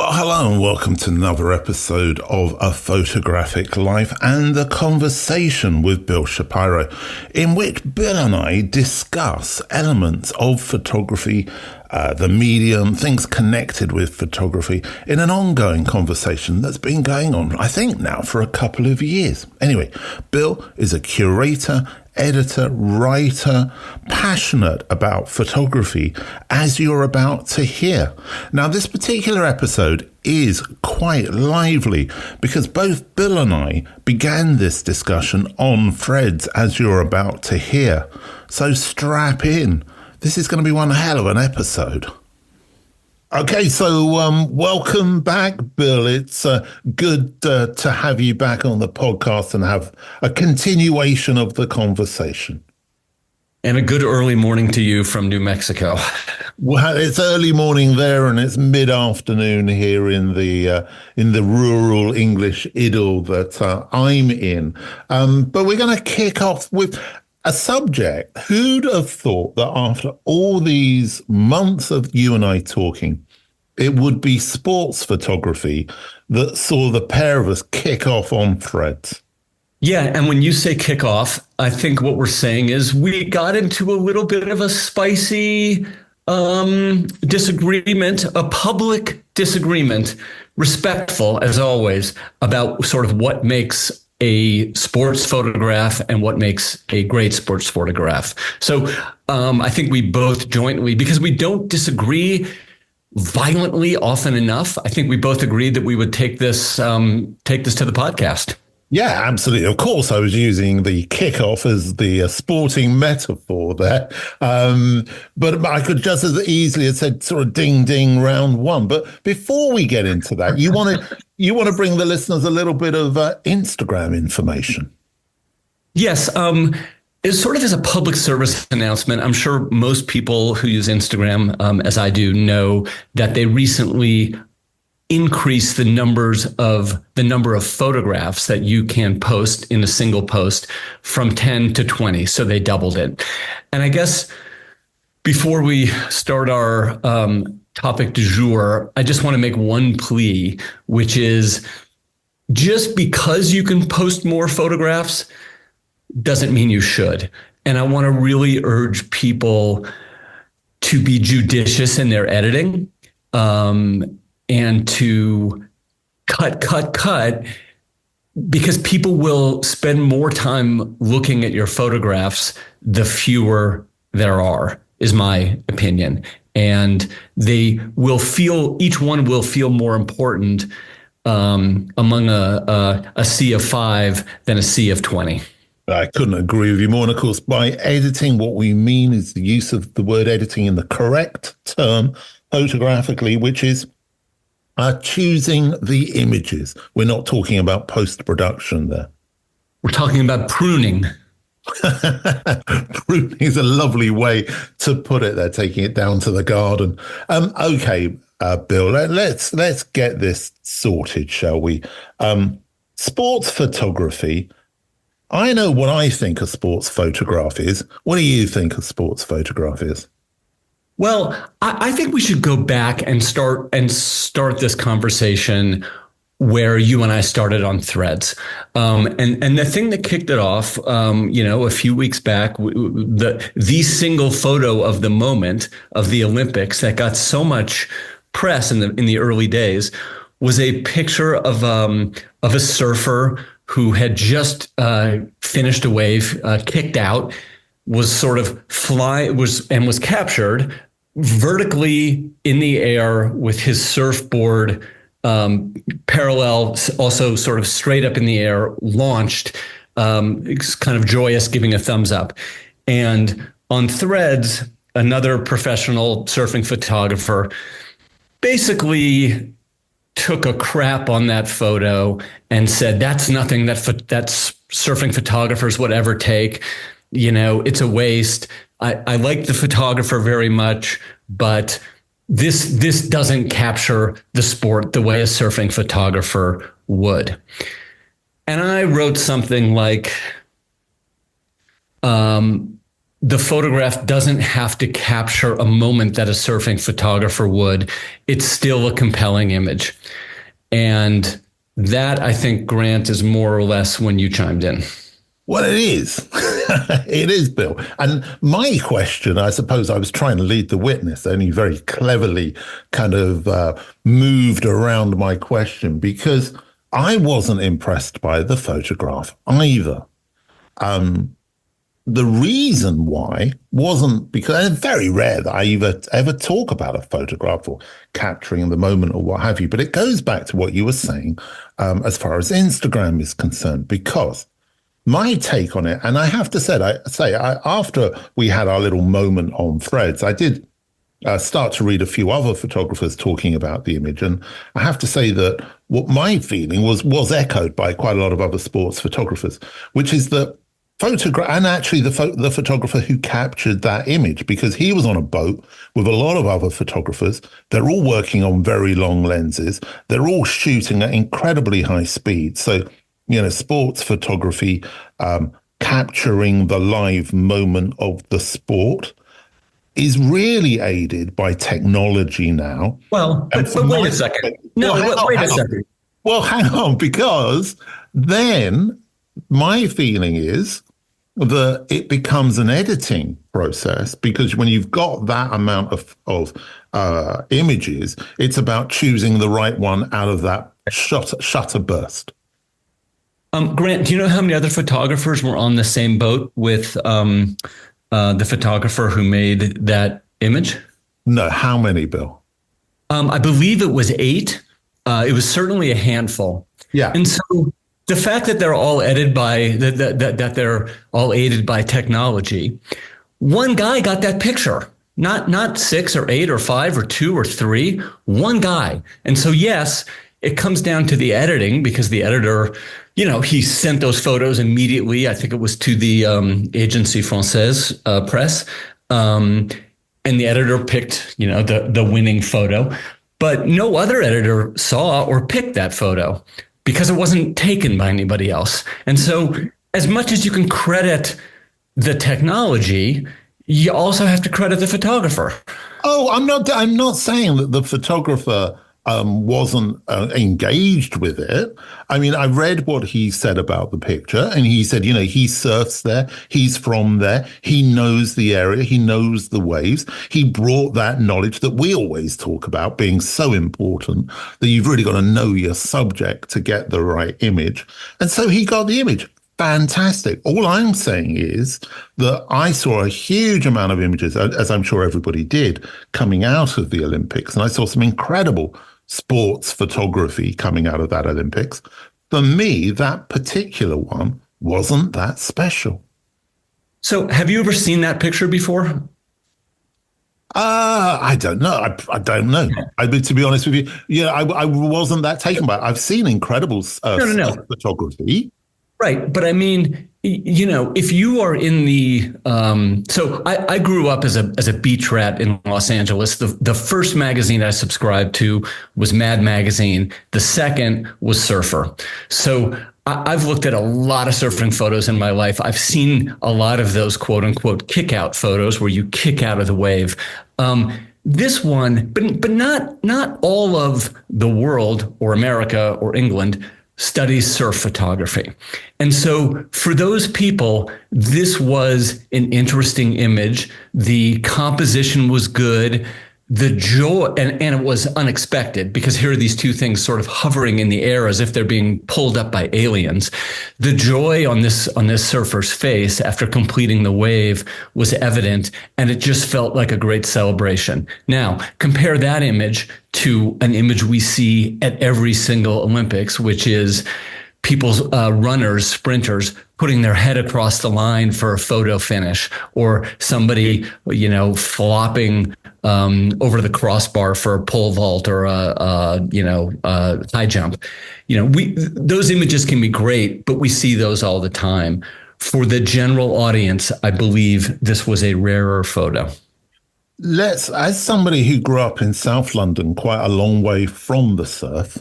Well, hello and welcome to another episode of A Photographic Life and the conversation with Bill Shapiro, in which Bill and I discuss elements of photography, the medium, things connected with photography in an ongoing conversation that's been going on, I think now for a couple of years. Anyway, Bill is a curator, editor, writer, passionate about photography, as you're about to hear. Now, this particular episode is quite lively because both Bill and I began this discussion on Threads, as you're about to hear. So strap in. This is going to be one hell of an episode. Okay, so welcome back, Bill. It's good to have you back on the podcast and have a continuation of the conversation. And a good early morning to you from New Mexico. Well, it's early morning there, and it's mid-afternoon here in the rural English idyll that I'm in. But we're going to kick off with a subject. Who'd have thought that after all these months of you and I talking, it would be sports photography that saw the pair of us kick off on Threads? Yeah, and when you say kick off, I think what we're saying is we got into a little bit of a spicy disagreement, a public disagreement, respectful as always, about sort of what makes a sports photograph and what makes a great sports photograph. So I think we both jointly, because we don't disagree violently often enough, I think we both agreed that we would take this to the podcast. Yeah, absolutely. Of course, I was using the kickoff as the sporting metaphor there. But I could just as easily have said sort of ding, ding, round one. But before we get into that, you want to bring the listeners a little bit of Instagram information. Yes. It's sort of as a public service announcement. I'm sure most people who use Instagram, as I do, know that they recently increase the number of photographs that you can post in a single post from 10 to 20. So they doubled it. And I guess before we start our topic du jour, I just want to make one plea, which is just because you can post more photographs doesn't mean you should. And I want to really urge people to be judicious in their editing. And to cut, because people will spend more time looking at your photographs the fewer there are, is my opinion. And they will feel, each one will feel more important among a sea of 5 than a sea of 20. I couldn't agree with you more. And of course, by editing, what we mean is the use of the word editing in the correct term photographically, which is choosing the images. We're not talking about post-production there. We're talking about pruning. Pruning is a lovely way to put it. They're taking it down to the garden. Okay, Bill, let's get this sorted, shall we? Sports photography. I know what I think a sports photograph is. What do you think a sports photograph is? Well, I think we should go back and start this conversation where you and I started on Threads. And the thing that kicked it off, a few weeks back, the single photo of the moment of the Olympics that got so much press in the early days was a picture of a surfer who had just finished a wave, kicked out, was sort of was captured vertically in the air with his surfboard parallel, also sort of straight up in the air, launched, kind of joyous, giving a thumbs up. And on Threads, another professional surfing photographer basically took a crap on that photo and said, that's nothing that surfing photographers would ever take. It's a waste. I like the photographer very much, but this doesn't capture the sport the way a surfing photographer would. And I wrote something like, the photograph doesn't have to capture a moment that a surfing photographer would. It's still a compelling image. And that, I think, Grant, is more or less when you chimed in. Well, it is. It is, Bill. And my question, I suppose I was trying to lead the witness, only very cleverly kind of moved around my question, because I wasn't impressed by the photograph either. The reason why wasn't because it's very rare that I ever talk about a photograph or capturing the moment or what have you. But it goes back to what you were saying as far as Instagram is concerned, because my take on it, and I have to say, after we had our little moment on Threads, I did start to read a few other photographers talking about the image. And I have to say that what my feeling was echoed by quite a lot of other sports photographers, which is that and actually the photographer who captured that image, because he was on a boat with a lot of other photographers. They're all working on very long lenses. They're all shooting at incredibly high speed. So, sports photography, capturing the live moment of the sport is really aided by technology now. Well, but wait a second. No, wait a second. Well, hang on, because then my feeling is that it becomes an editing process, because when you've got that amount of images, it's about choosing the right one out of that shutter burst. Grant, do you know how many other photographers were on the same boat with the photographer who made that image? No, how many, Bill? I believe it was 8. It was certainly a handful. Yeah. And so the fact that they're all edited by that they're all aided by technology, one guy got that picture, not 6 or 8 or 5 or 2 or 3, one guy. And so, yes, it comes down to the editing, because the editor, he sent those photos immediately. I think it was to the Agence Française press. And the editor picked, the winning photo. But no other editor saw or picked that photo, because it wasn't taken by anybody else. And so, as much as you can credit the technology, you also have to credit the photographer. Oh, I'm not saying that the photographer wasn't engaged with it. I mean, I read what he said about the picture, and he said, he surfs there, he's from there, he knows the area, he knows the waves. He brought that knowledge that we always talk about being so important, that you've really got to know your subject to get the right image. And so he got the image. Fantastic. All I'm saying is that I saw a huge amount of images, as I'm sure everybody did, coming out of the Olympics, and I saw some incredible sports photography coming out of that Olympics. For me, that particular one wasn't that special. So have you ever seen that picture before? I don't know. I don't know. I mean, to be honest with you, I wasn't that taken by it. I've seen incredible photography. Right. But I mean, if you are in the, so I grew up as a beach rat in Los Angeles. The first magazine I subscribed to was Mad Magazine. The second was Surfer. So I've looked at a lot of surfing photos in my life. I've seen a lot of those quote unquote kick out photos where you kick out of the wave. This one, but not all of the world or America or England studies surf photography. And so for those people, this was an interesting image. The composition was good. The joy, and it was unexpected, because here are these two things sort of hovering in the air as if they're being pulled up by aliens. The joy on this surfer's face after completing the wave was evident, and it just felt like a great celebration. Now, compare that image to an image we see at every single Olympics, which is people's runners, sprinters, putting their head across the line for a photo finish, or somebody, flopping over the crossbar for a pole vault or a high jump. Those images can be great, but we see those all the time. For the general audience, I believe this was a rarer photo. As somebody who grew up in South London, quite a long way from the surf,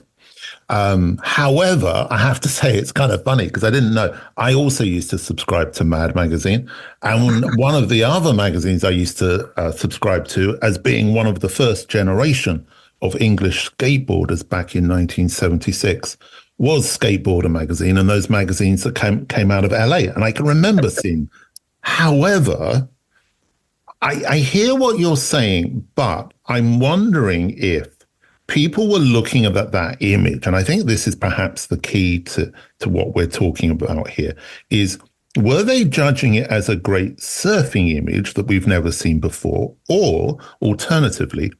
However, I have to say it's kind of funny because I didn't know. I also used to subscribe to Mad Magazine. And one of the other magazines I used to subscribe to as being one of the first generation of English skateboarders back in 1976 was Skateboarder magazine, and those magazines that came out of LA. And I can remember seeing. However, I hear what you're saying, but I'm wondering if people were looking at that image, and I think this is perhaps the key to what we're talking about here, is were they judging it as a great surfing image that we've never seen before, or alternatively,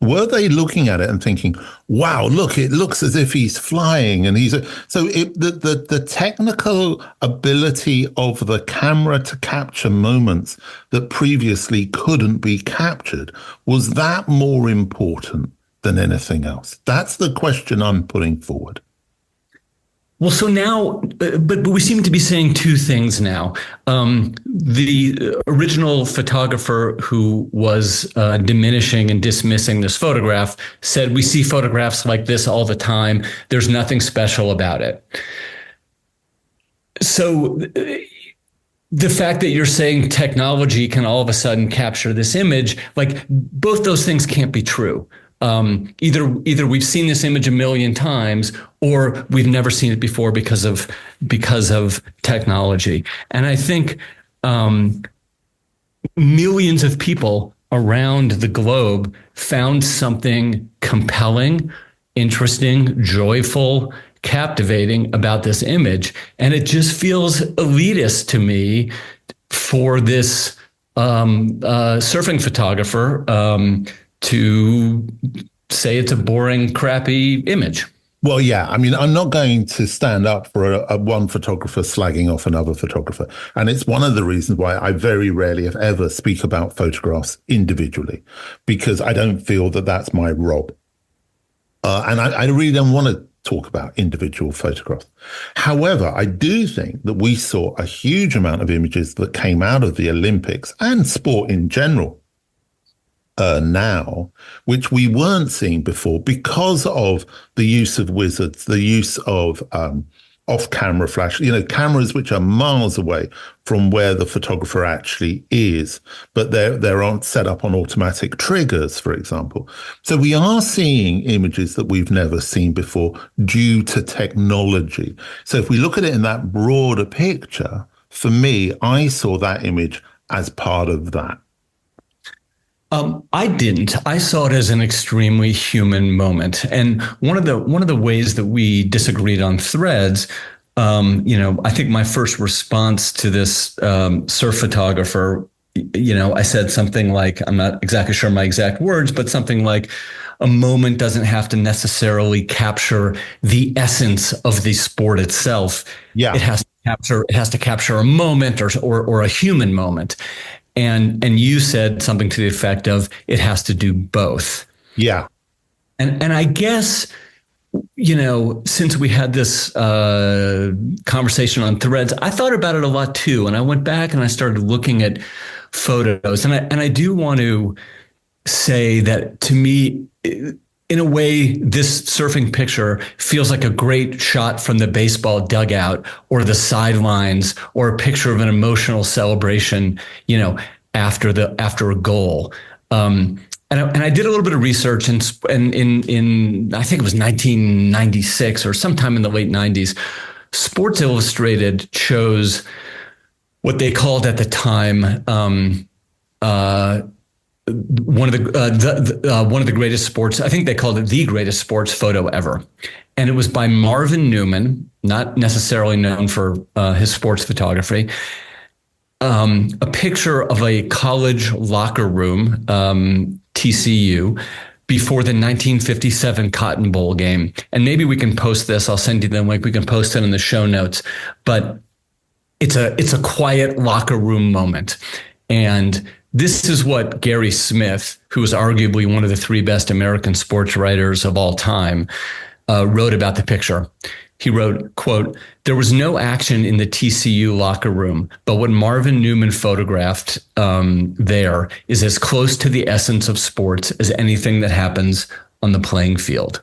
were they looking at it and thinking, wow, look, it looks as if he's flying and the technical ability of the camera to capture moments that previously couldn't be captured, was that more important than anything else? That's the question I'm putting forward. Well, so now, but we seem to be saying two things now. The original photographer who was diminishing and dismissing this photograph said, we see photographs like this all the time. There's nothing special about it. So the fact that you're saying technology can all of a sudden capture this image, like both those things can't be true. Either we've seen this image a million times, or we've never seen it before because of technology. And I think millions of people around the globe found something compelling, interesting, joyful, captivating about this image, and it just feels elitist to me for this surfing photographer to say it's a boring, crappy image. Well, yeah. I mean, I'm not going to stand up for a one photographer slagging off another photographer. And it's one of the reasons why I very rarely, if ever, speak about photographs individually, because I don't feel that that's my role. And I really don't want to talk about individual photographs. However, I do think that we saw a huge amount of images that came out of the Olympics and sport in general now, which we weren't seeing before because of the use of wizards, the use of off-camera flash, cameras which are miles away from where the photographer actually is, but they're set up on automatic triggers, for example. So we are seeing images that we've never seen before due to technology. So if we look at it in that broader picture, for me, I saw that image as part of that. I didn't. I saw it as an extremely human moment. And one of the ways that we disagreed on Threads, I think my first response to this surf photographer, I said something like, I'm not exactly sure my exact words, but something like, a moment doesn't have to necessarily capture the essence of the sport itself. Yeah. It has to capture a moment or a human moment. And you said something to the effect of it has to do both. Yeah. And I guess, since we had this conversation on Threads, I thought about it a lot too. And I went back and I started looking at photos. And I do want to say that to me, in a way, this surfing picture feels like a great shot from the baseball dugout or the sidelines, or a picture of an emotional celebration, after a goal. And I did a little bit of research in I think it was 1996 or sometime in the late 90s. Sports Illustrated chose what they called at the time one of the greatest sports. I think they called it the greatest sports photo ever, and it was by Marvin Newman, not necessarily known for his sports photography. A picture of a college locker room, TCU, before the 1957 Cotton Bowl game. And maybe we can post this. I'll send you the link. We can post it in the show notes. But it's a quiet locker room moment, and this is what Gary Smith, who is arguably one of the three best American sports writers of all time, wrote about the picture. He wrote, quote, "There was no action in the TCU locker room, but what Marvin Newman photographed there is as close to the essence of sports as anything that happens on the playing field."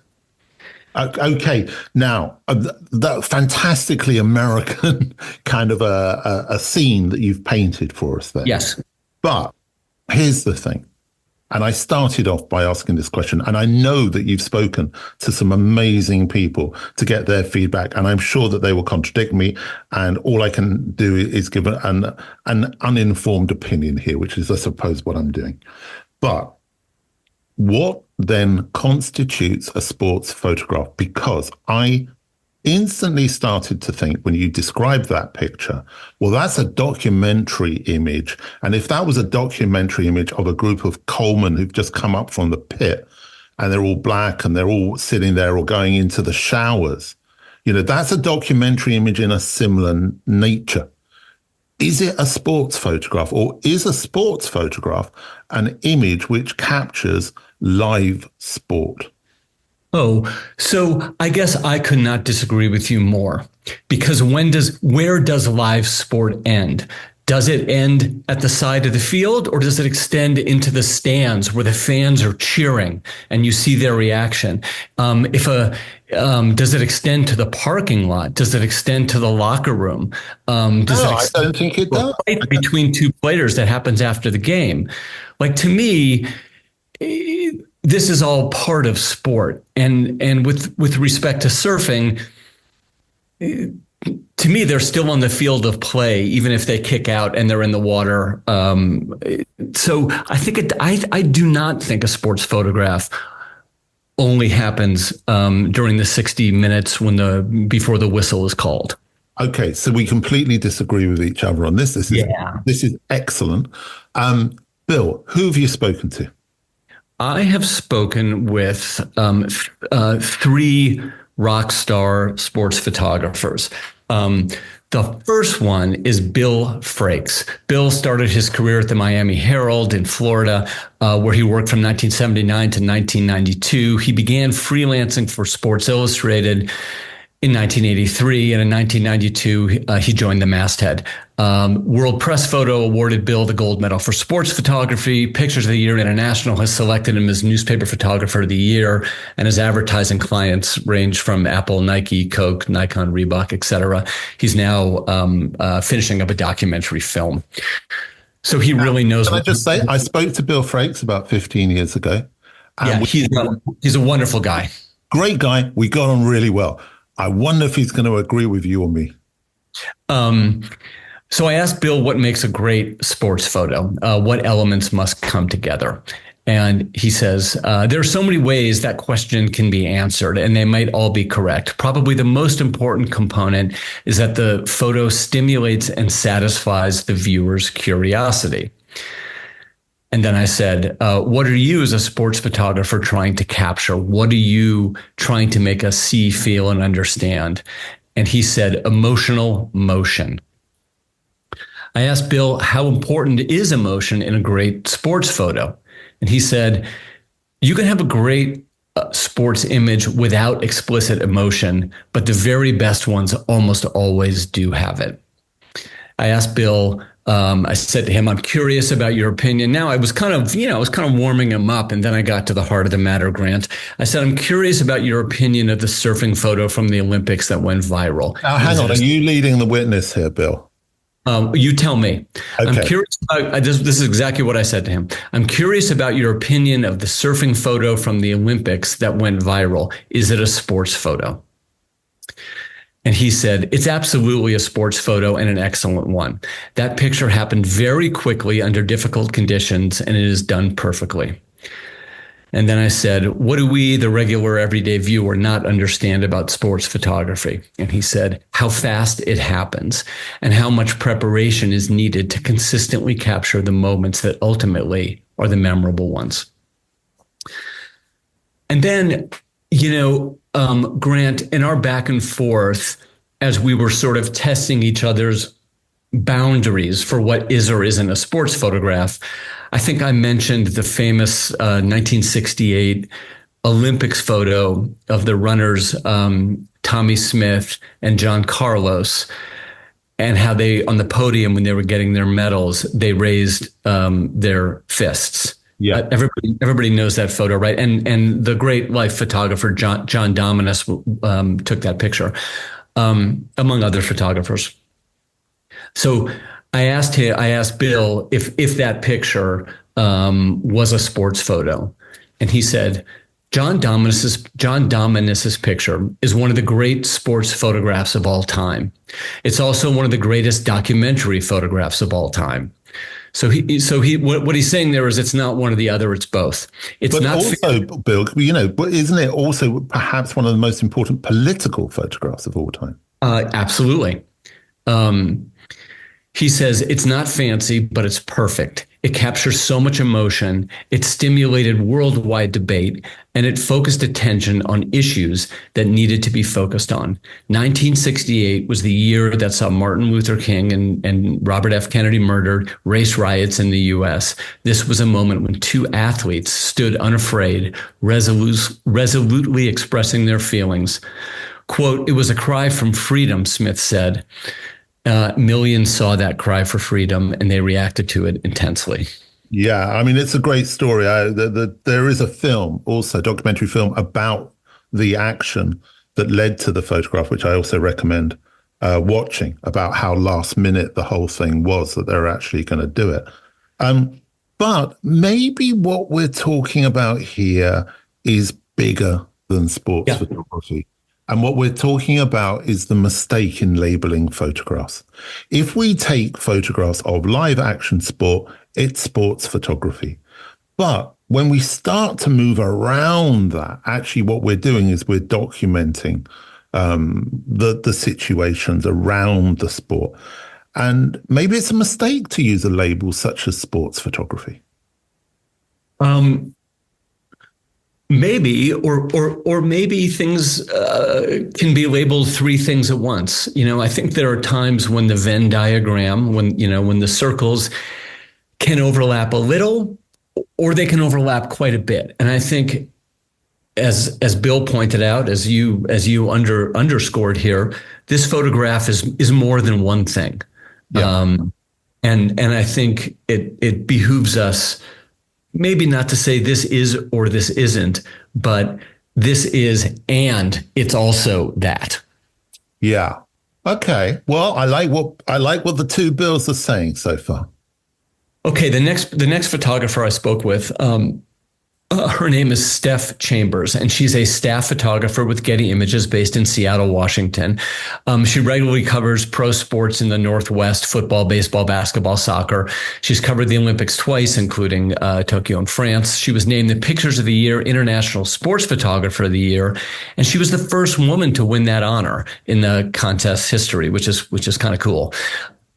Okay, now that fantastically American kind of a scene that you've painted for us there. Yes. But here's the thing. And I started off by asking this question, and I know that you've spoken to some amazing people to get their feedback, and I'm sure that they will contradict me. And all I can do is give an uninformed opinion here, which is, I suppose, what I'm doing. But what then constitutes a sports photograph? Because I instantly started to think when you described that picture, well, that's a documentary image. And if that was a documentary image of a group of coalmen who've just come up from the pit and they're all black and they're all sitting there or going into the showers, that's a documentary image in a similar nature. Is it a sports photograph, or is a sports photograph an image which captures live sport? Oh, so I guess I could not disagree with you more, because where does live sport end? Does it end at the side of the field, or does it extend into the stands where the fans are cheering and you see their reaction? Does it extend to the parking lot? Does it extend to the locker room? I don't think it does. Fight between two players that happens after the game. Like, to me, this is all part of sport. And with respect to surfing, to me, they're still on the field of play, even if they kick out and they're in the water. So I do not think a sports photograph only happens during the 60 minutes before the whistle is called. Okay, so we completely disagree with each other on this. This is excellent. Bill, who have you spoken to? I have spoken with three rock star sports photographers. The first one is Bill Frakes. Bill started his career at the Miami Herald in Florida, where he worked from 1979 to 1992. He began freelancing for Sports Illustrated in 1983, and in 1992, he joined the masthead. World Press Photo awarded Bill the gold medal for sports photography. Pictures of the Year International has selected him as newspaper photographer of the year, and his advertising clients range from Apple, Nike, Coke, Nikon, Reebok, etc. He's now finishing up a documentary film. So he really knows. Can I just say, I spoke to Bill Frakes about 15 years ago. Yeah, he's a wonderful guy. Great guy. We got on really well. I wonder if he's going to agree with you or me. So I asked Bill what makes a great sports photo, what elements must come together. And he says, there are so many ways that question can be answered, and they might all be correct. Probably the most important component is that the photo stimulates and satisfies the viewer's curiosity. And then I said, what are you as a sports photographer trying to capture? What are you trying to make us see, feel, and understand? And he said, emotional motion. I asked Bill, how important is emotion in a great sports photo? And he said, you can have a great sports image without explicit emotion, but the very best ones almost always do have it. I asked Bill, I said to him, I'm curious about your opinion. Now I was kind of warming him up, and then I got to the heart of the matter, Grant. I said, I'm curious about your opinion of the surfing photo from the Olympics that went viral. Now, hang on. Are you leading the witness here, Bill? You tell me. Okay. I'm curious about, this is exactly what I said to him. I'm curious about your opinion of the surfing photo from the Olympics that went viral. Is it a sports photo? And he said, it's absolutely a sports photo, and an excellent one. That picture happened very quickly under difficult conditions, and it is done perfectly. And then I said, what do we, the regular everyday viewer, not understand about sports photography? And he said, how fast it happens and how much preparation is needed to consistently capture the moments that ultimately are the memorable ones. And then, Grant, in our back and forth, as we were sort of testing each other's boundaries for what is or isn't a sports photograph, I think I mentioned the famous 1968 Olympics photo of the runners Tommy Smith and John Carlos, and how they, on the podium when they were getting their medals, they raised their fists Yeah. Everybody knows that photo, right? And the great life photographer John Dominus took that picture, among other photographers. So I asked Bill if that picture was a sports photo, and he said John Dominus's picture is one of the great sports photographs of all time. It's also one of the greatest documentary photographs of all time. So what he's saying there is it's not one or the other, it's both. It's but not also, Bill, but isn't it also perhaps one of the most important political photographs of all time? Absolutely. He says it's not fancy, but it's perfect. It captures so much emotion. It stimulated worldwide debate, and it focused attention on issues that needed to be focused on. 1968 was the year that saw Martin Luther King and Robert F. Kennedy murdered, race riots in the U.S. This was a moment when two athletes stood unafraid, resolutely expressing their feelings. Quote, "It was a cry from freedom," Smith said. Millions saw that cry for freedom and they reacted to it intensely. Yeah, I mean, it's a great story. There is a film, also documentary film, about the action that led to the photograph, which I also recommend watching, about how last minute the whole thing was that they're actually going to do it. But maybe what we're talking about here is bigger than sports photography. And what we're talking about is the mistake in labeling photographs. If we take photographs of live action sport, it's sports photography. But when we start to move around that, actually what we're doing is we're documenting the situations around the sport. And maybe it's a mistake to use a label such as sports photography. Maybe, or maybe things can be labeled three things at once. I think there are times when the Venn diagram, when the circles can overlap a little, or they can overlap quite a bit. And I think, as Bill pointed out, as you underscored here, this photograph is more than one thing. Yeah. And I think it behooves us maybe not to say this is or this isn't, but this is and it's also that. Yeah. Okay. Well, I like what the two Bills are saying so far. Okay. The next photographer I spoke with, her name is Steph Chambers, and she's a staff photographer with Getty Images based in Seattle, Washington. She regularly covers pro sports in the Northwest: football, baseball, basketball, soccer. She's covered the Olympics twice, including Tokyo and France. She was named the Pictures of the Year International Sports Photographer of the Year, and she was the first woman to win that honor in the contest's history, which is kind of cool.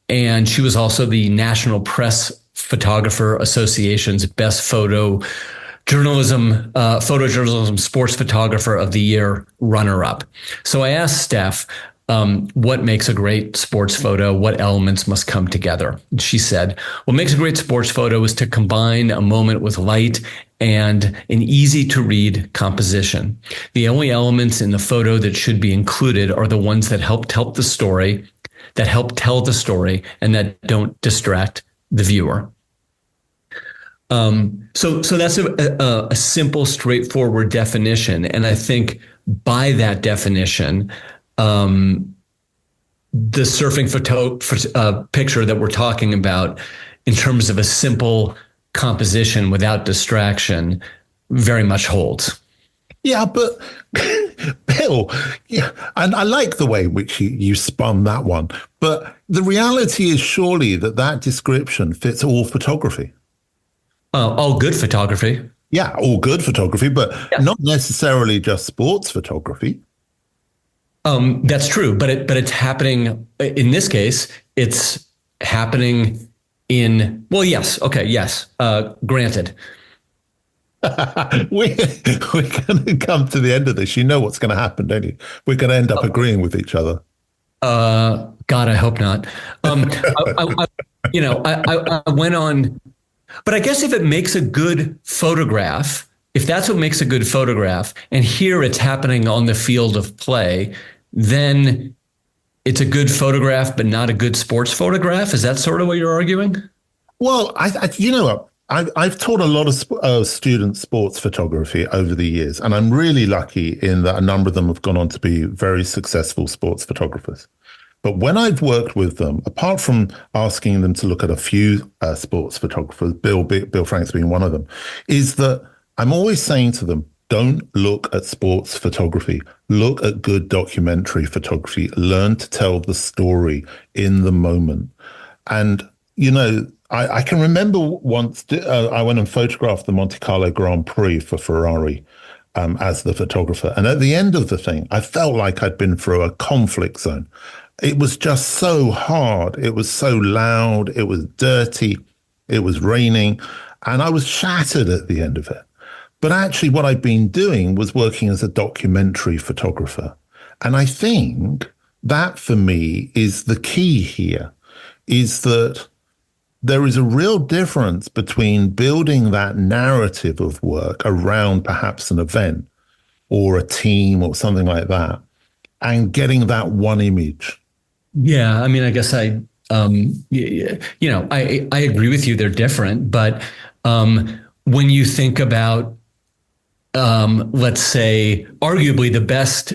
And she was also the National Press Photographer Association's Best Photojournalism Sports Photographer of the Year runner-up. So I asked Steph, what makes a great sports photo? What elements must come together? And she said, what makes a great sports photo is to combine a moment with light and an easy-to-read composition. The only elements in the photo that should be included are the ones that help tell the story, and that don't distract the viewer. So that's a simple, straightforward definition. And I think by that definition, the surfing picture that we're talking about in terms of a simple composition without distraction very much holds. Yeah, but Bill, and I like the way in which you spun that one. But the reality is surely that description fits all photography. All good photography. Yeah, all good photography, but not necessarily just sports photography. That's true, but it's happening in this case. It's happening in yes. Granted. We're going to come to the end of this. You know what's going to happen, don't you? We're going to end up agreeing with each other. God, I hope not. I went on. But I guess if it makes a good photograph, if that's what makes a good photograph, and here it's happening on the field of play, then it's a good photograph, but not a good sports photograph. Is that sort of what you're arguing? Well, you know what? I've taught a lot of students sports photography over the years, and I'm really lucky in that a number of them have gone on to be very successful sports photographers. But when I've worked with them, apart from asking them to look at a few sports photographers, Bill Franks being one of them, is that I'm always saying to them, don't look at sports photography. Look at good documentary photography. Learn to tell the story in the moment. And, you know, I can remember once I went and photographed the Monte Carlo Grand Prix for Ferrari as the photographer. And at the end of the thing, I felt like I'd been through a conflict zone. It was just so hard. It was so loud. It was dirty. It was raining. And I was shattered at the end of it. But actually, what I'd been doing was working as a documentary photographer. And I think that for me is the key here, is that there is a real difference between building that narrative of work around perhaps an event or a team or something like that and getting that one image. Yeah, I mean, I guess I agree with you. They're different, but when you think about, let's say, arguably the best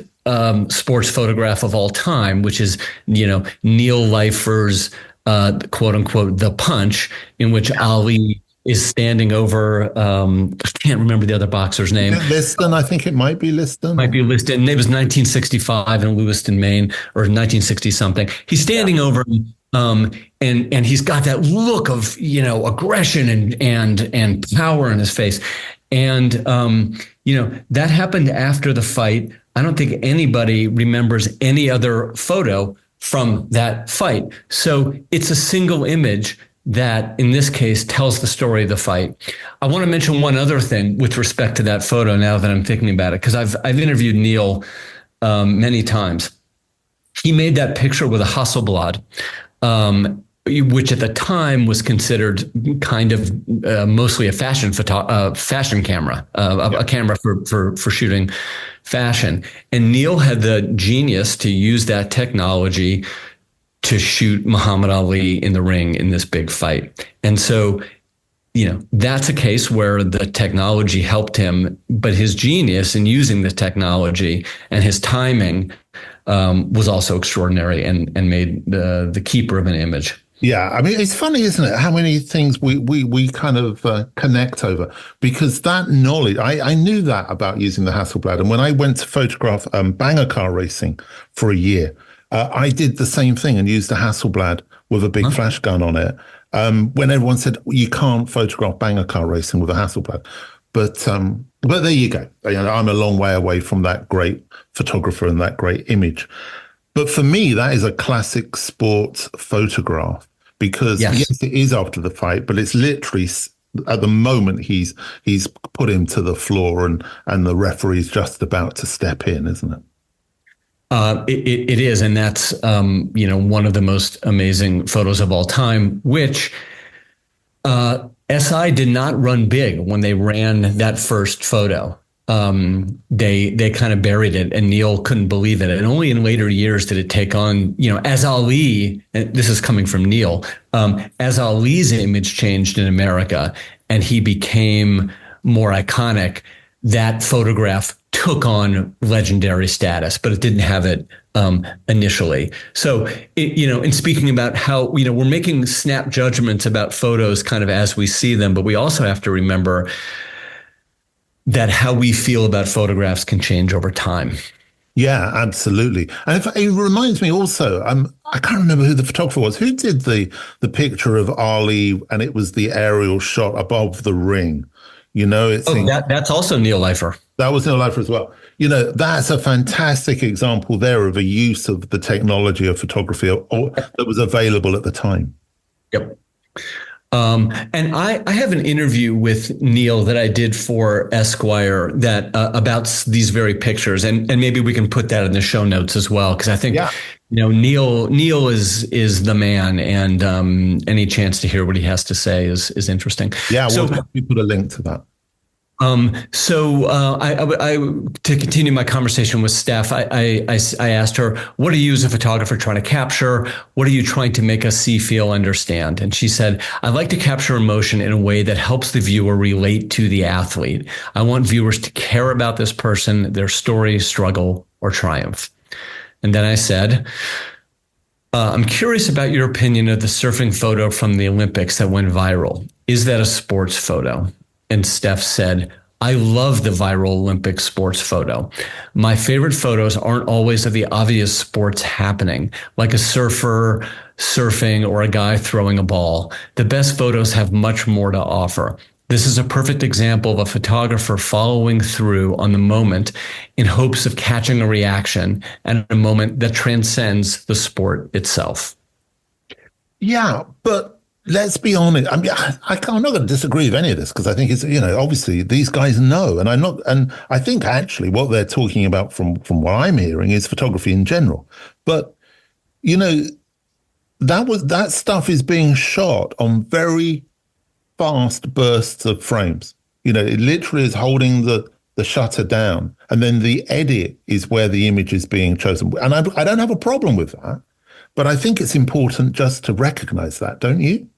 sports photograph of all time, which is, Neil Leifer's quote unquote The Punch, in which Ali is standing over, I can't remember the other boxer's name. Liston, I think it might be Liston. Might be Liston. And it was 1965 in Lewiston, Maine, or 1960 something. He's standing over him, and he's got that look of, aggression and power in his face. And, that happened after the fight. I don't think anybody remembers any other photo from that fight. So it's a single image that, in this case, tells the story of the fight. I want to mention one other thing with respect to that photo now that I'm thinking about it, because I've interviewed Neil many times. He made that picture with a Hasselblad, which at the time was considered kind of mostly a fashion camera, a camera for shooting fashion. And Neil had the genius to use that technology to shoot Muhammad Ali in the ring in this big fight. And so, that's a case where the technology helped him, but his genius in using the technology and his timing was also extraordinary and made the keeper of an image. Yeah, I mean, it's funny, isn't it, how many things we kind of connect over, because that knowledge, I knew that about using the Hasselblad. And when I went to photograph banger car racing for a year, I did the same thing and used a Hasselblad with a big flash gun on it. When everyone said, you can't photograph banger car racing with a Hasselblad. But there you go. I'm a long way away from that great photographer and that great image. But for me, that is a classic sports photograph, because yes, it is after the fight, but it's literally at the moment he's put him to the floor and the referee's just about to step in, isn't it? It is. And that's, one of the most amazing photos of all time, which SI did not run big when they ran that first photo. They kind of buried it, and Neil couldn't believe it. And only in later years did it take on, as Ali, and this is coming from Neil, as Ali's image changed in America and he became more iconic, that photograph took on legendary status, but it didn't have it initially. So, in speaking about how, we're making snap judgments about photos kind of as we see them, but we also have to remember that how we feel about photographs can change over time. Yeah, absolutely. And it reminds me also, I can't remember who the photographer was. Who did the picture of Ali, and it was the aerial shot above the ring? That's also Neil Leifer. That was Neil Leifer as well. That's a fantastic example there of a use of the technology of photography that was available at the time. Yep. And I have an interview with Neil that I did for Esquire that about these very pictures, and maybe we can put that in the show notes as well, because I think Neil is the man, and any chance to hear what he has to say is interesting. Yeah, we'll definitely put a link to that. To continue my conversation with Steph, I asked her, what are you as a photographer trying to capture? What are you trying to make us see, feel, understand? And she said, I like to capture emotion in a way that helps the viewer relate to the athlete. I want viewers to care about this person, their story, struggle, or triumph. And then I said, I'm curious about your opinion of the surfing photo from the Olympics that went viral. Is that a sports photo? And Steph said, I love the viral Olympic sports photo. My favorite photos aren't always of the obvious sports happening, like a surfer surfing or a guy throwing a ball. The best photos have much more to offer. This is a perfect example of a photographer following through on the moment in hopes of catching a reaction at a moment that transcends the sport itself. Yeah, but let's be honest. I mean, I'm not going to disagree with any of this because I think it's, obviously these guys know, and I think actually what they're talking about from what I'm hearing is photography in general. But, that stuff is being shot on very fast bursts of frames. It literally is holding the shutter down, and then the edit is where the image is being chosen. And I don't have a problem with that, but I think it's important just to recognize that, don't you?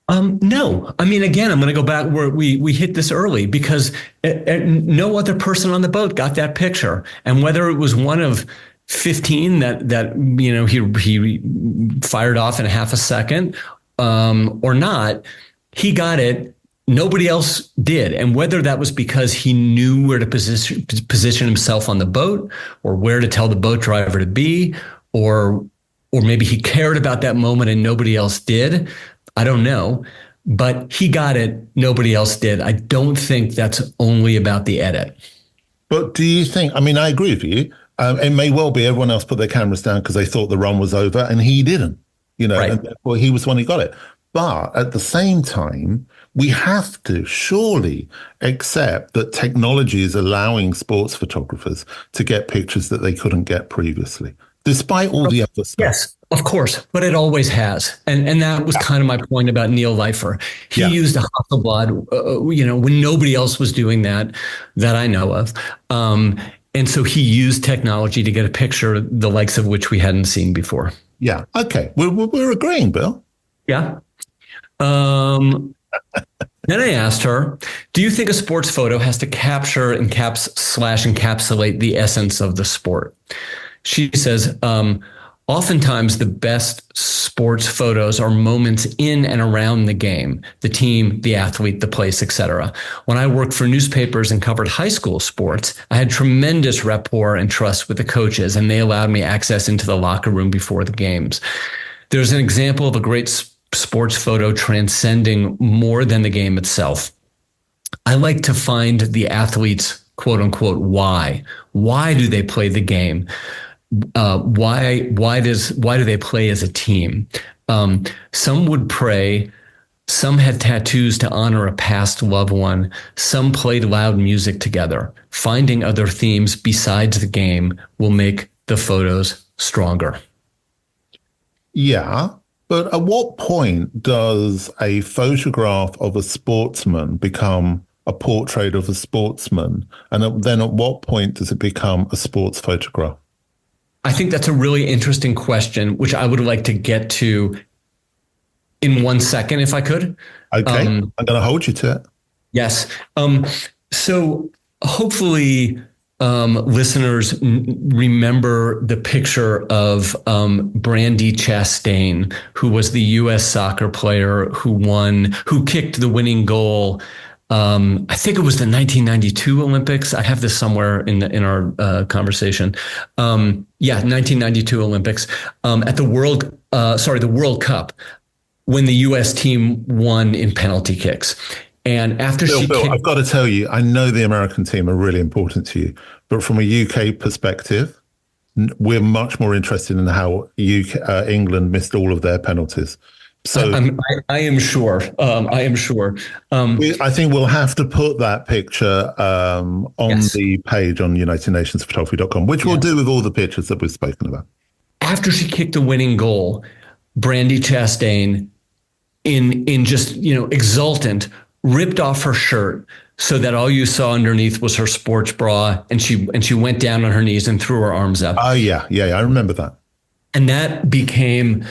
No, I mean, again, I'm going to go back where we hit this early because no other person on the boat got that picture, and whether it was one of 15 that he fired off in half a second or not. He got it. Nobody else did. And whether that was because he knew where to position himself on the boat or where to tell the boat driver to be, or maybe he cared about that moment and nobody else did. I don't know. But he got it. Nobody else did. I don't think that's only about the edit. But do you think, I mean, I agree with you. It may well be everyone else put their cameras down because they thought the run was over and he didn't, right. And therefore he was the one who got it. But at the same time, we have to surely accept that technology is allowing sports photographers to get pictures that they couldn't get previously, despite all the other stuff. Yes, of course, but it always has. And that was kind of my point about Neil Leifer. He used a Hasselblad, when nobody else was doing that I know of. And so he used technology to get a picture, the likes of which we hadn't seen before. Yeah. Okay. We're agreeing, Bill. Yeah. Then I asked her, do you think a sports photo has to capture encapsulate the essence of the sport? She says, oftentimes the best sports photos are moments in and around the game, the team, the athlete, the place, etc. When I worked for newspapers and covered high school sports, I had tremendous rapport and trust with the coaches, and they allowed me access into the locker room before the games. There's an example of a great sports photo transcending more than the game itself. I like to find the athletes, quote unquote, why. Why do they play the game? Why do they play as a team? Some would pray. Some had tattoos to honor a past loved one. Some played loud music together. Finding other themes besides the game will make the photos stronger. Yeah. But at what point does a photograph of a sportsman become a portrait of a sportsman? And then at what point does it become a sports photograph? I think that's a really interesting question, which I would like to get to in 1 second, if I could. Okay. I'm going to hold you to it. Yes. So hopefully listeners remember the picture of Brandi Chastain, who was the U.S. soccer player who kicked the winning goal. I think it was the 1992 Olympics. I have this somewhere in our conversation. 1992 Olympics at the World Cup, when the U.S. team won in penalty kicks. And after Bill, I've got to tell you, I know the American team are really important to you, but from a UK perspective, we're much more interested in how England missed all of their penalties. So I am sure. I am sure. I think we'll have to put that picture on the page on UnitedNationsPhotography.com, which we'll do with all the pictures that we've spoken about. After she kicked the winning goal, Brandi Chastain, in just exultant, ripped off her shirt, so that all you saw underneath was her sports bra, and she went down on her knees and threw her arms up. Oh yeah, I remember that. And that became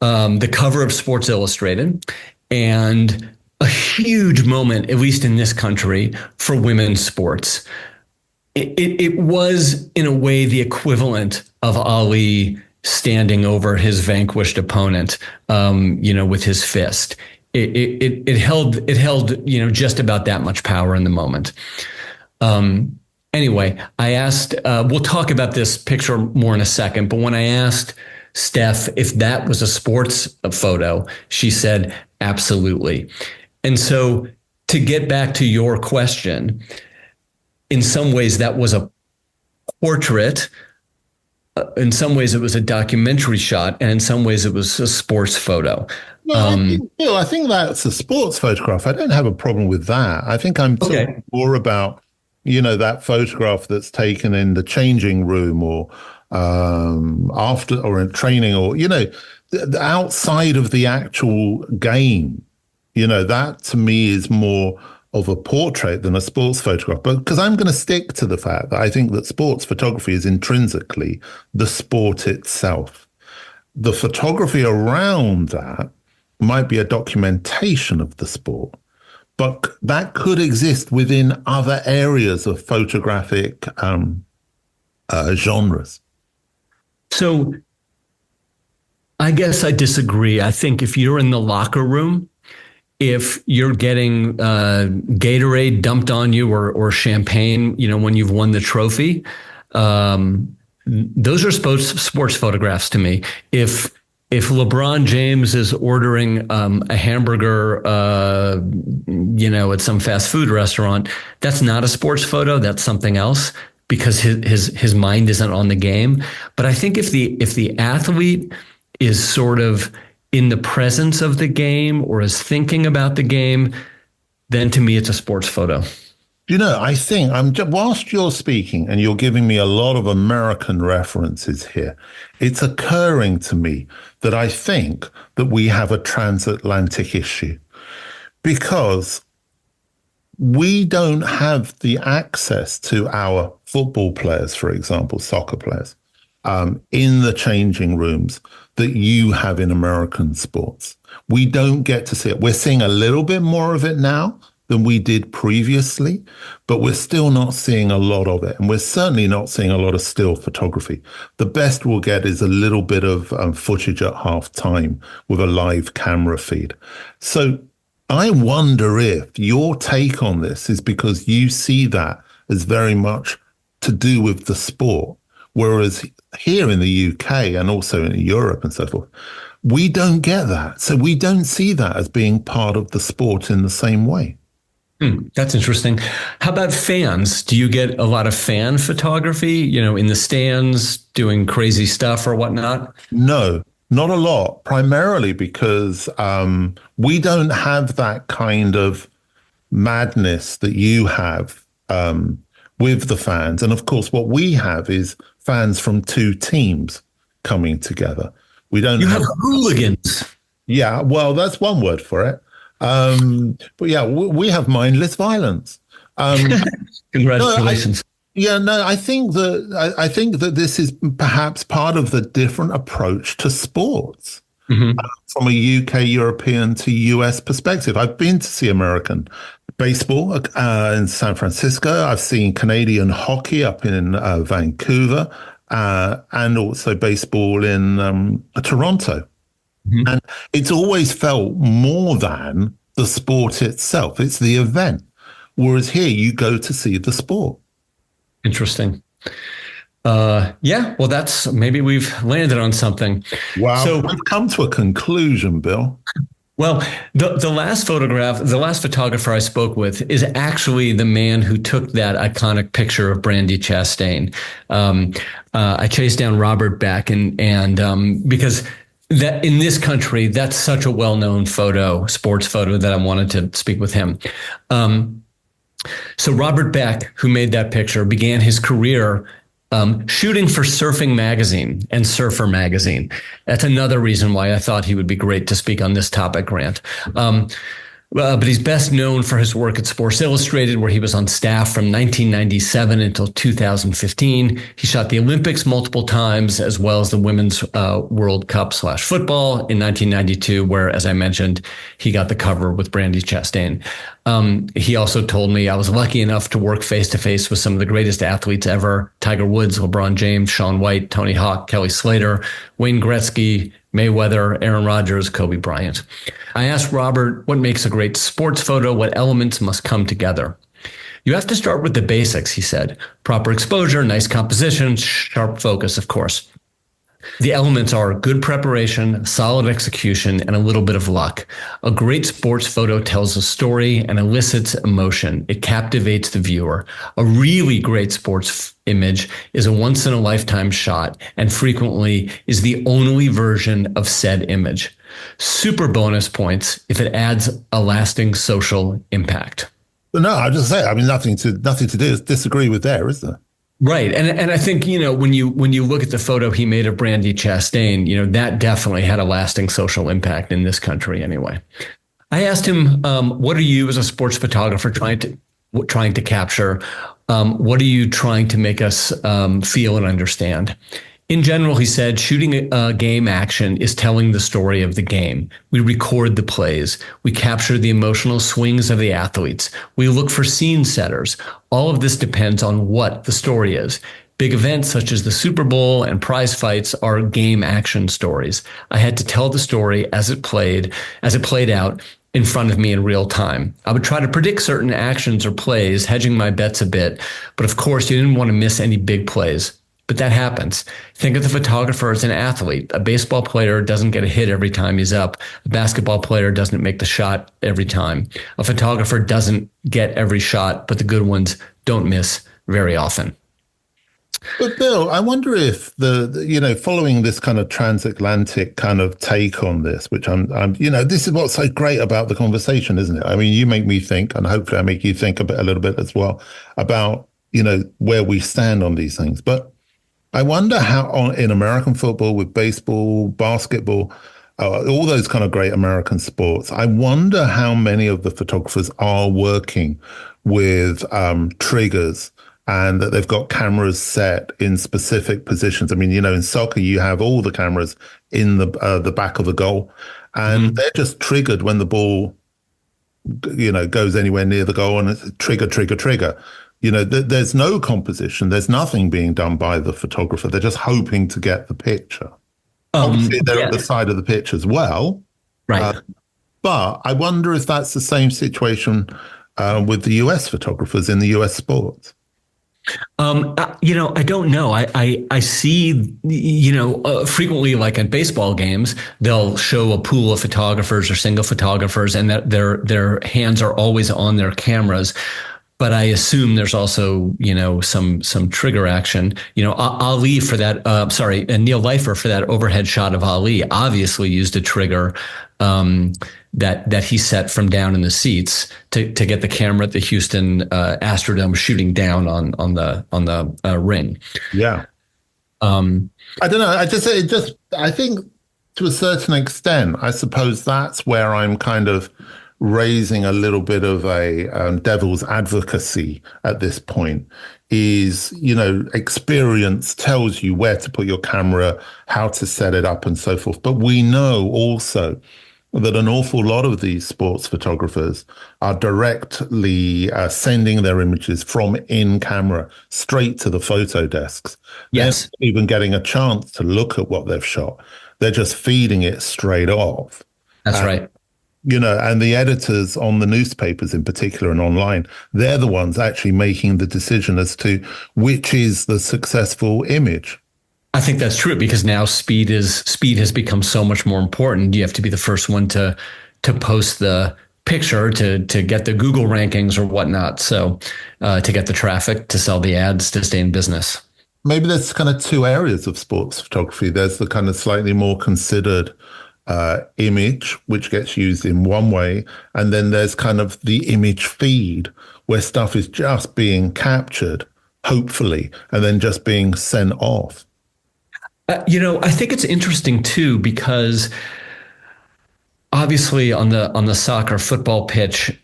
the cover of Sports Illustrated, and a huge moment, at least in this country, for women's sports. It was, in a way, the equivalent of Ali standing over his vanquished opponent, with his fist. It held, just about that much power in the moment. Anyway, I asked, we'll talk about this picture more in a second, but when I asked Steph if that was a sports photo, she said, absolutely. And so, to get back to your question, in some ways that was a portrait. In some ways it was a documentary shot, and in some ways it was a sports photo. Bill, I think that's a sports photograph. I don't have a problem with that. I think I'm talking more about, that photograph that's taken in the changing room, or after, or in training, or, outside of the actual game. That to me is more of a portrait than a sports photograph. But because I'm going to stick to the fact that I think that sports photography is intrinsically the sport itself. The photography around that might be a documentation of the sport, but that could exist within other areas of photographic genres. So I guess I disagree. I think if you're in the locker room, if you're getting Gatorade dumped on you, or champagne, when you've won the trophy, those are sports photographs to me. If LeBron James is ordering a hamburger, at some fast food restaurant, that's not a sports photo. That's something else, because his mind isn't on the game. But I think if the athlete is sort of in the presence of the game, or is thinking about the game, then to me it's a sports photo. I think whilst you're speaking and you're giving me a lot of American references here, it's occurring to me that I think that we have a transatlantic issue, because we don't have the access to our football players, for example, soccer players, in the changing rooms that you have in American sports. We don't get to see it. We're seeing a little bit more of it now than we did previously, but we're still not seeing a lot of it. And we're certainly not seeing a lot of still photography. The best we'll get is a little bit of footage at half time with a live camera feed. So I wonder if your take on this is because you see that as very much to do with the sport, whereas here in the UK and also in Europe and so forth, we don't get that. So we don't see that as being part of the sport in the same way. That's interesting. How about fans? Do you get a lot of fan photography, in the stands doing crazy stuff or whatnot? No, not a lot, primarily because we don't have that kind of madness that you have with the fans. And of course, what we have is fans from two teams coming together. We don't have hooligans. Yeah, well, that's one word for it. But yeah, we have mindless violence. Congratulations. I think that this is perhaps part of the different approach to sports from a UK, European to US perspective. I've been to see American baseball in San Francisco. I've seen Canadian hockey up in Vancouver, and also baseball in Toronto. And it's always felt more than the sport itself. It's the event. Whereas here you go to see the sport. Interesting. Well, maybe we've landed on something. Wow. So we've come to a conclusion, Bill. Well, the last photographer I spoke with is actually the man who took that iconic picture of Brandy Chastain. I chased down Robert Beck, and because that in this country, that's such a well-known sports photo, that I wanted to speak with him. So Robert Beck, who made that picture, began his career shooting for Surfing Magazine and Surfer Magazine. That's another reason why I thought he would be great to speak on this topic, Grant. But he's best known for his work at Sports Illustrated, where he was on staff from 1997 until 2015. He shot the Olympics multiple times, as well as the Women's World Cup / football in 1992, where, as I mentioned, he got the cover with Brandi Chastain. He also told me I was lucky enough to work face-to-face with some of the greatest athletes ever: Tiger Woods, LeBron James, Shaun White, Tony Hawk, Kelly Slater, Wayne Gretzky, Mayweather, Aaron Rodgers, Kobe Bryant. I asked Robert what makes a great sports photo, what elements must come together. You have to start with the basics, he said. Proper exposure, nice composition, sharp focus, of course. The elements are good preparation, solid execution, and a little bit of luck. A great sports photo tells a story and elicits emotion. It captivates the viewer. A really great sports image is a once-in-a-lifetime shot and frequently is the only version of said image. Super bonus points if it adds a lasting social impact. But no, I just say, I mean, nothing to disagree with there, is there? Right. And I think, when you look at the photo he made of Brandi Chastain, that definitely had a lasting social impact in this country anyway. I asked him, what are you as a sports photographer trying to capture? What are you trying to make us feel and understand? In general, he said, shooting a game action is telling the story of the game. We record the plays. We capture the emotional swings of the athletes. We look for scene setters. All of this depends on what the story is. Big events such as the Super Bowl and prize fights are game action stories. I had to tell the story as it played out in front of me in real time. I would try to predict certain actions or plays, hedging my bets a bit. But of course, you didn't want to miss any big plays. But that happens. Think of the photographer as an athlete. A baseball player doesn't get a hit every time he's up. A basketball player doesn't make the shot every time. A photographer doesn't get every shot, but the good ones don't miss very often. But Bill, I wonder if following this kind of transatlantic kind of take on this, which this is what's so great about the conversation, isn't it? I mean, you make me think, and hopefully I make you think a little bit as well about, where we stand on these things. But I wonder how in American football, with baseball, basketball, all those kind of great American sports, I wonder how many of the photographers are working with triggers and that they've got cameras set in specific positions. I mean, in soccer, you have all the cameras in the back of the goal, and they're just triggered when the ball, goes anywhere near the goal, and it's trigger, trigger, trigger. There's no composition. There's nothing being done by the photographer. They're just hoping to get the picture. Obviously, they're at the side of the pitch as well. Right. But I wonder if that's the same situation with the US photographers in the US sports. I don't know. I see, frequently, like at baseball games, they'll show a pool of photographers or single photographers, and that their hands are always on their cameras. But I assume there's also, some trigger action. Ali for that. Neil Leifer for that overhead shot of Ali obviously used a trigger that he set from down in the seats to get the camera at the Houston Astrodome shooting down on the ring. Yeah. I don't know. I think to a certain extent, I suppose that's where I'm kind of raising a little bit of a devil's advocacy at this point. Is, experience tells you where to put your camera, how to set it up and so forth. But we know also that an awful lot of these sports photographers are directly sending their images from in camera straight to the photo desks. Yes. They're not even getting a chance to look at what they've shot. They're just feeding it straight off. That's right. And the editors on the newspapers in particular and online, they're the ones actually making the decision as to which is the successful image. I think that's true, because now speed has become so much more important. You have to be the first one to post the picture to get the Google rankings or whatnot. So to get the traffic, to sell the ads, to stay in business. Maybe there's kind of two areas of sports photography. There's the kind of slightly more considered image, which gets used in one way. And then there's kind of the image feed, where stuff is just being captured, hopefully, and then just being sent off. I think it's interesting, too, because obviously on the soccer football pitch,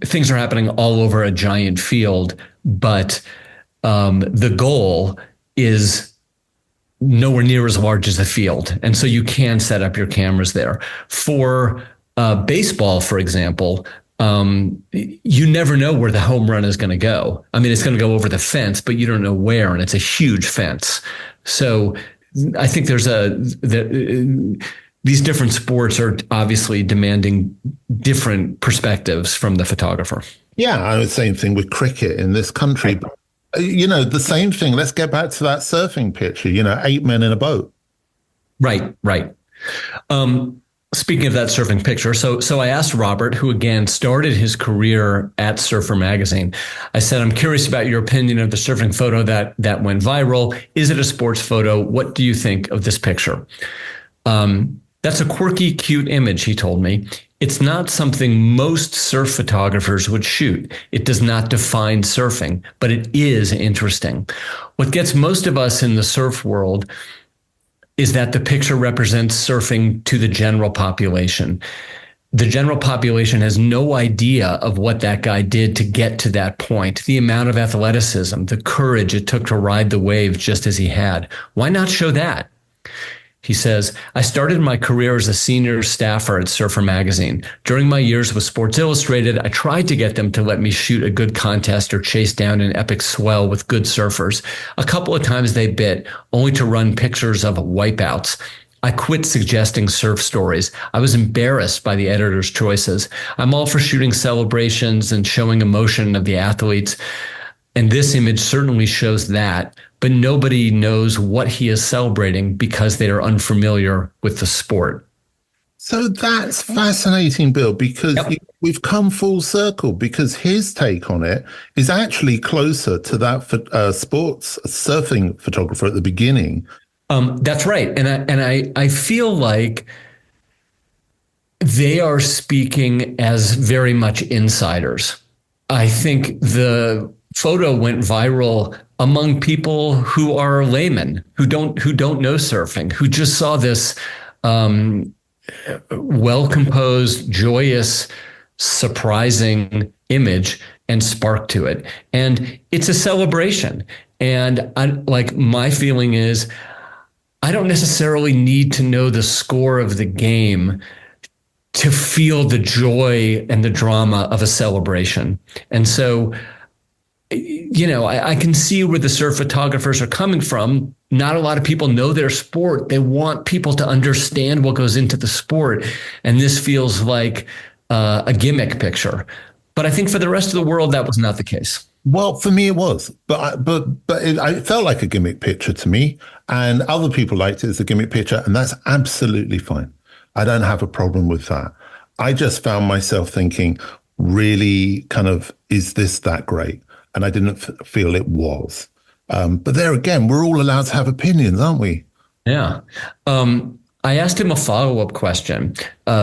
things are happening all over a giant field, but the goal is nowhere near as large as the field. And so you can set up your cameras there. For baseball, for example, you never know where the home run is going to go. I mean, it's going to go over the fence, but you don't know where, and it's a huge fence. So I think these different sports are obviously demanding different perspectives from the photographer. Yeah, I was same thing with cricket in this country. Right. The same thing. Let's get back to that surfing picture, 8 men in a boat. Right. Speaking of that surfing picture, so I asked Robert, who again started his career at Surfer Magazine. I said, I'm curious about your opinion of the surfing photo that went viral. Is it a sports photo? What do you think of this picture? That's a quirky, cute image, he told me. It's not something most surf photographers would shoot. It does not define surfing, but it is interesting. What gets most of us in the surf world is that the picture represents surfing to the general population. The general population has no idea of what that guy did to get to that point, the amount of athleticism, the courage it took to ride the wave just as he had. Why not show that? He says, I started my career as a senior staffer at Surfer Magazine. During my years with Sports Illustrated, I tried to get them to let me shoot a good contest or chase down an epic swell with good surfers. A couple of times they bit, only to run pictures of wipeouts. I quit suggesting surf stories. I was embarrassed by the editor's choices. I'm all for shooting celebrations and showing emotion of the athletes. And this image certainly shows that, but nobody knows what he is celebrating because they are unfamiliar with the sport. So that's fascinating, Bill, because we've come full circle, because his take on it is actually closer to that sports surfing photographer at the beginning. That's right. And I feel like they are speaking as very much insiders. I think the photo went viral among people who are laymen, who don't know surfing, who just saw this well-composed, joyous, surprising image and spark to it. And it's a celebration. And my feeling is, I don't necessarily need to know the score of the game to feel the joy and the drama of a celebration. And so, I can see where the surf photographers are coming from. Not a lot of people know their sport. They want people to understand what goes into the sport. And this feels like a gimmick picture. But I think for the rest of the world, that was not the case. Well, for me, it was. But it felt like a gimmick picture to me. And other people liked it as a gimmick picture. And that's absolutely fine. I don't have a problem with that. I just found myself thinking, really kind of, is this that great? And I didn't feel it was. But there again, we're all allowed to have opinions, aren't we? Yeah. I asked him a follow-up question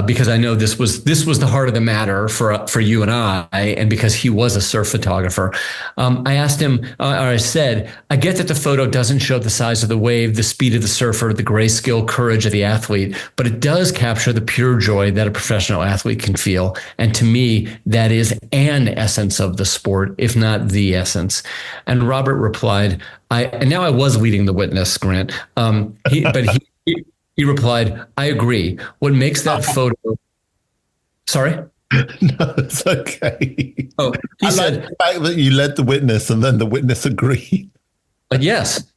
because I know this was the heart of the matter for you and I, and because he was a surf photographer. I asked him, or I said, I get that the photo doesn't show the size of the wave, the speed of the surfer, the grace, skill, courage of the athlete, but it does capture the pure joy that a professional athlete can feel. And to me, that is an essence of the sport, if not the essence. And Robert replied, and now I was leading the witness, Grant, He replied, I agree. What makes that photo... Sorry? No, it's okay. Oh, he said... like the fact that you led the witness and then the witness agreed. Yes.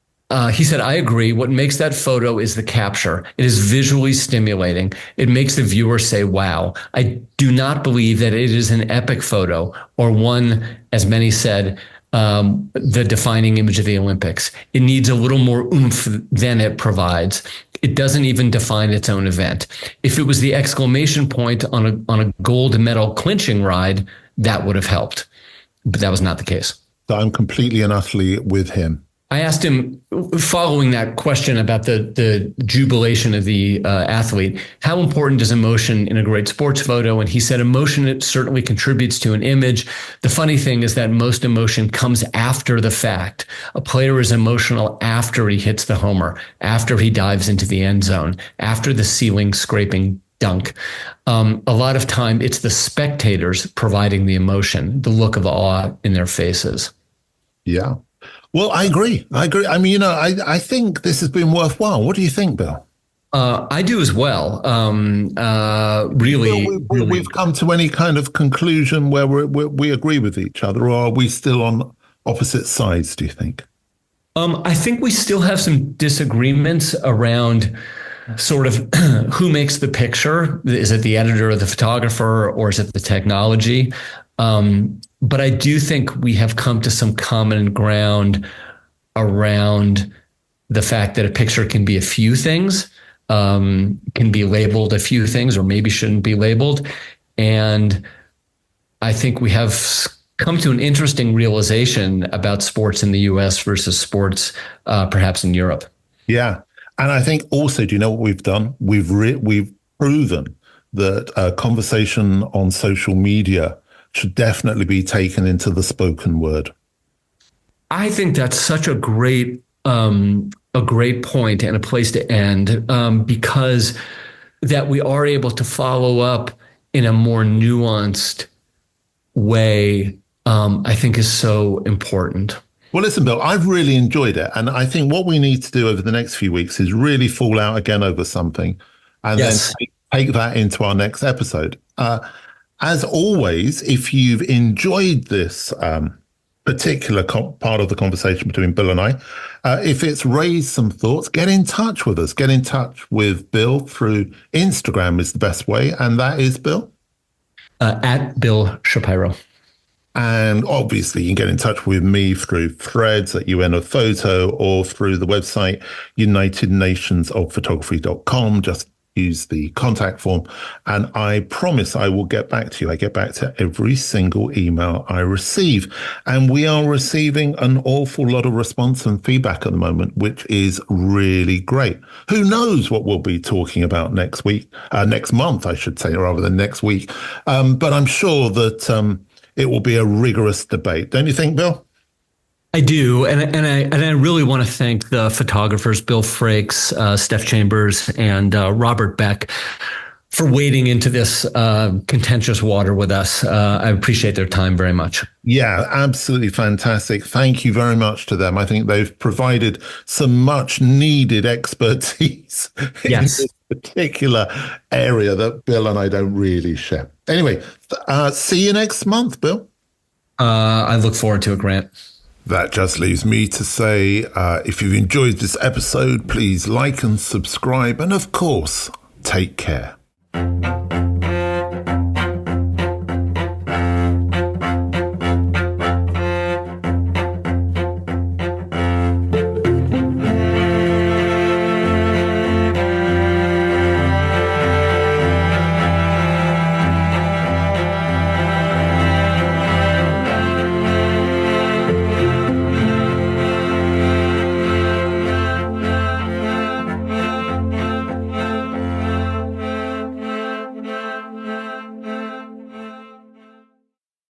He said, I agree. What makes that photo is the capture. It is visually stimulating. It makes the viewer say, wow. I do not believe that it is an epic photo or one, as many said, the defining image of the Olympics. It needs a little more oomph than it provides. It doesn't even define its own event. If it was the exclamation point on a gold medal clinching ride, that would have helped. But that was not the case. So I'm completely and utterly with him. I asked him, following that question about the jubilation of the athlete, how important is emotion in a great sports photo? And he said, emotion, it certainly contributes to an image. The funny thing is that most emotion comes after the fact. A player is emotional after he hits the homer, after he dives into the end zone, after the ceiling scraping dunk. A lot of time it's the spectators providing the emotion, the look of awe in their faces. Yeah. Well, I agree. I mean, I think this has been worthwhile. What do you think, Bill? I do as well. Really, We've come to any kind of conclusion where we agree with each other, or are we still on opposite sides, do you think? I think we still have some disagreements around sort of who makes the picture. Is it the editor or the photographer, or is it the technology? But I do think we have come to some common ground around the fact that a picture can be a few things, can be labeled a few things, or maybe shouldn't be labeled. And I think we have come to an interesting realization about sports in the US versus sports perhaps in Europe. Yeah. And I think also, do you know what we've done? We've proven that a conversation on social media should definitely be taken into the spoken word. I think that's such a great point and a place to end, because that we are able to follow up in a more nuanced way, I think is so important. Well, listen, Bill, I've really enjoyed it. And I think what we need to do over the next few weeks is really fall out again over something and then take that into our next episode. As always, if you've enjoyed this particular part of the conversation between Bill and I, if it's raised some thoughts, get in touch with us. Get in touch with Bill through Instagram is the best way. And that is, Bill? At Bill Shapiro. And obviously, you can get in touch with me through threads at UN of Photo or through the website unitednationsofphotography.com. Just use the contact form. And I promise I will get back to you. I get back to every single email I receive. And we are receiving an awful lot of response and feedback at the moment, which is really great. Who knows what we'll be talking about next month, I should say, rather than next week. But I'm sure that it will be a rigorous debate. Don't you think, Bill? I do. And I really want to thank the photographers, Bill Frakes, Steph Chambers, and Robert Beck for wading into this contentious water with us. I appreciate their time very much. Yeah, absolutely fantastic. Thank you very much to them. I think they've provided some much needed expertise in this particular area that Bill and I don't really share. Anyway, see you next month, Bill. I look forward to it, Grant. That just leaves me to say, if you've enjoyed this episode, please like and subscribe. And of course, take care.